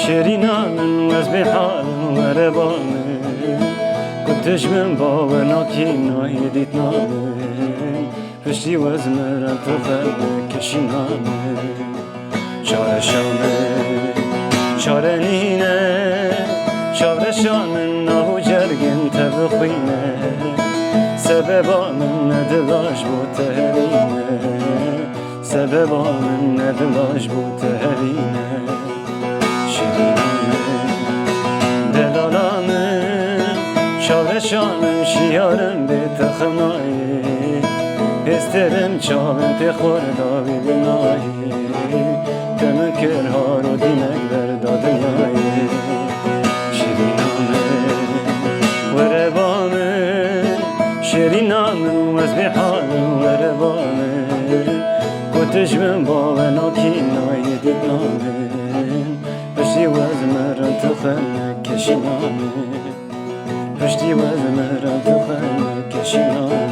شرینامن وز به حالم وربامن کتش من باور ناکیم نایدیت نامن پشتی وز مرم تو خلق کشینامن چاره شامن چاره نینه چاره شامن نهو جرگن تبخینه سببامن ندلاش بو تهرینه سببامن ندلاش بو تهرینه شانم شیارم به تخنایی استرم چاوم ته خورداوی بنایی تمکر ها رو دینک بردا دنیایی شیرینامه وربامه شیرینامه وز به حالم وربامه کتش من با وناکی نایی دیدنامه پشتی وز مرم تو خلق کشینامه پشتی وز مرم تو خلق کشینامه